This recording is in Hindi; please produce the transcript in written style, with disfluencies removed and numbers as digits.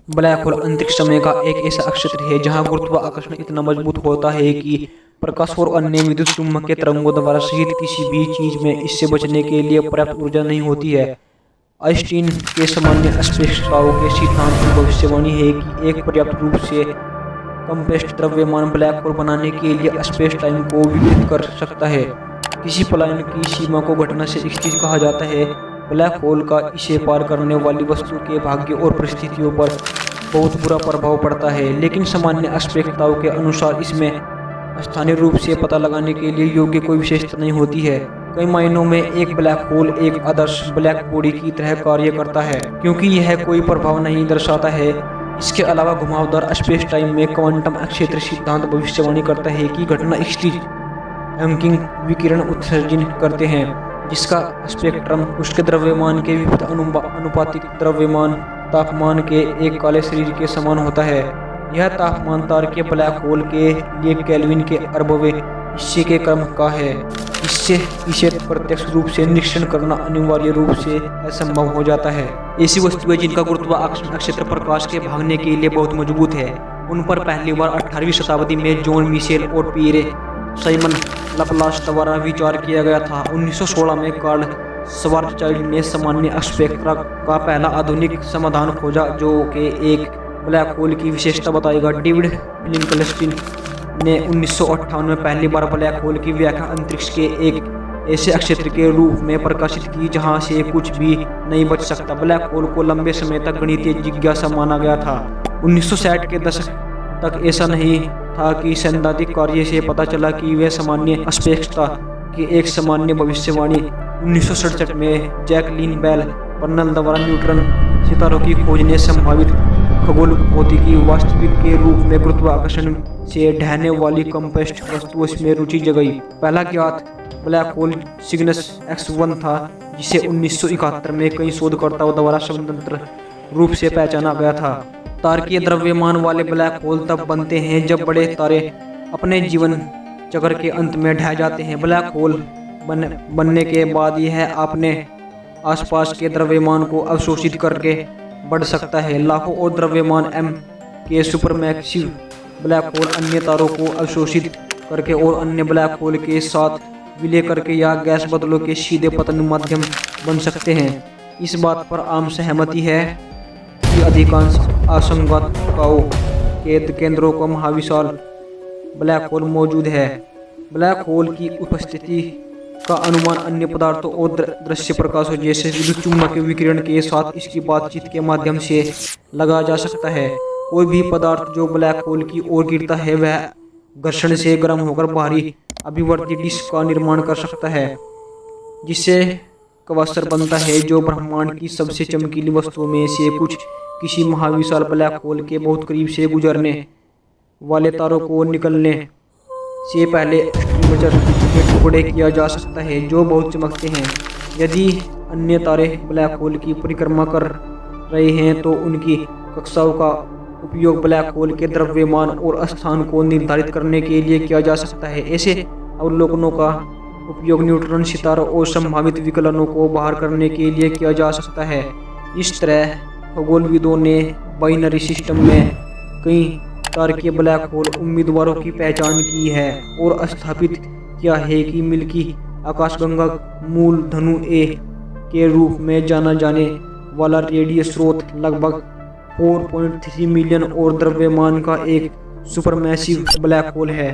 ब्लैक होल अंतरिक्ष समय का एक ऐसा क्षेत्र है जहां गुरुत्वाकर्षण इतना मजबूत होता है कि प्रकाश और अन्य विद्युत चुम्बकीय तरंगों द्वारा सहित किसी भी चीज में इससे बचने के लिए पर्याप्त ऊर्जा नहीं होती है। आइंस्टीन के सामान्य अस्पेष्टताओं के सिद्धांत की भविष्यवाणी है कि एक पर्याप्त रूप से कंप्रेस्ड द्रव्यमान ब्लैक होल बनाने के लिए स्पेस टाइम को विकृत कर सकता है। किसी पलायन की सीमा को घटना से स्थिति कहा जाता है। ब्लैक होल का इसे पार करने वाली वस्तु के भाग्य और परिस्थितियों पर बहुत बुरा प्रभाव पड़ता है, लेकिन सामान्य अस्पेष्टताओं के अनुसार इसमें स्थानीय रूप से पता लगाने के लिए योग्य कोई विशेषता नहीं होती है। कई मायनों में एक ब्लैक होल एक आदर्श ब्लैक बॉडी की तरह कार्य करता है, क्योंकि यह कोई प्रभाव नहीं दर्शाता है। इसके अलावा घुमावदार स्पेस टाइम में क्वांटम क्षेत्र सिद्धांत भविष्यवाणी करता है कि घटना स्थिर हॉकिंग विकिरण उत्सर्जन करते हैं, जिसका स्पेक्ट्रम उसके द्रव्यमान के विपरीत अनुपातिक द्रव्यमान तापमान के एक काले शरीर के समान होता है। यह तापमान तारकीय ब्लैक होल के लिए केल्विन के अरबवें हिस्से के क्रम का है। इससे इसे प्रत्यक्ष रूप से निरीक्षण करना अनिवार्य रूप से असंभव हो जाता है। ऐसी वस्तुएं जिनका गुरुत्वाकर्षण क्षेत्र प्रकाश के भागने के लिए बहुत मजबूत है, उन पर पहली बार 18वीं शताब्दी में जॉन मिशेल और पीरे साइमन लपलास द्वारा विचार किया गया था। 1916 में कार्ल श्वार्ज़चाइल्ड ने सामान्य स्पेक्ट्रा का पहला आधुनिक समाधान खोजा, जो कि एक ब्लैक होल की विशेषता बताएगा। डेविड फिंकलस्टीन ने 1958 में पहली बार ब्लैक होल की व्याख्या अंतरिक्ष के एक ऐसे क्षेत्र के रूप में प्रकाशित की जहां से कुछ भी नहीं बच सकता। ब्लैक होल को लंबे समय तक गणितीय जिज्ञासा माना गया था। 1960 के दशक तक ऐसा नहीं था कि सैद्धांतिक कार्य से पता चला कि वे सामान्य अस्पेक्षता की एक सामान्य भविष्यवाणी 1967 में जैकलीन बेल बर्नल द्वारा न्यूट्रॉन सितारों की खोज ने संभावित खगोल भौतिकी वास्तविक के रूप में गुरुत्वाकर्षण से ढहने वाली कंप्रेस्ड वस्तुओं में रुचि जगाई। पहला ज्ञात ब्लैक होल सिग्नस X1 था, जिसे 1971 में कई शोधकर्ताओं द्वारा स्वतंत्र रूप से पहचाना गया था। तारकीय द्रव्यमान वाले ब्लैक होल तब बनते हैं जब बड़े तारे अपने जीवन चक्र के अंत में ढह जाते हैं। ब्लैक होल बनने के बाद यह अपने आसपास के द्रव्यमान को अवशोषित करके बढ़ सकता है। लाखों और द्रव्यमान m के सुपरमैसिव ब्लैक होल अन्य तारों को अवशोषित करके और अन्य ब्लैक होल के साथ विलय करके या गैस बदलों के सीधे पतन माध्यम बन सकते हैं। इस बात पर आम सहमति है कि अधिकांश आशंकाओं के केंद्रों को महाविशाल ब्लैक होल मौजूद है। ब्लैक होल की उपस्थिति का अनुमान अन्य पदार्थों और दृश्य प्रकाशों जैसे विद्युत चुम्बकीय विकिरण के साथ इसकी बातचीत के माध्यम से लगाया जा सकता है। कोई भी पदार्थ जो ब्लैक होल की ओर गिरता है वह घर्षण से गर्म होकर बाहरी अभिवर्ती डिस्क का निर्माण कर सकता है, जिससे क्वासर बनता है, जो ब्रह्मांड की सबसे चमकीली वस्तुओं में से कुछ। किसी महाविशाल ब्लैक होल के बहुत करीब से गुजरने वाले तारों को निकलने से पहले स्ट्रीमचर के टुकड़े किया जा सकता है, जो बहुत चमकते हैं। यदि अन्य तारे ब्लैक होल की परिक्रमा कर रहे हैं तो उनकी कक्षाओं का उपयोग ब्लैक होल के द्रव्यमान और स्थान को निर्धारित करने के लिए किया जा सकता है। ऐसे अवलोकनों का उपयोग न्यूट्रॉन सितारों और संभावित विकलनों को बाहर करने के लिए किया जा सकता है। इस तरह खगोलविदों ने बाइनरी सिस्टम में कई तारकीय ब्लैक होल उम्मीदवारों की पहचान की है और स्थापित किया है कि मिल्की आकाशगंगा मूल धनु ए के रूप में जाना जाने वाला रेडियो स्रोत लगभग 4.3 मिलियन और द्रव्यमान का एक सुपरमैसिव ब्लैक होल है।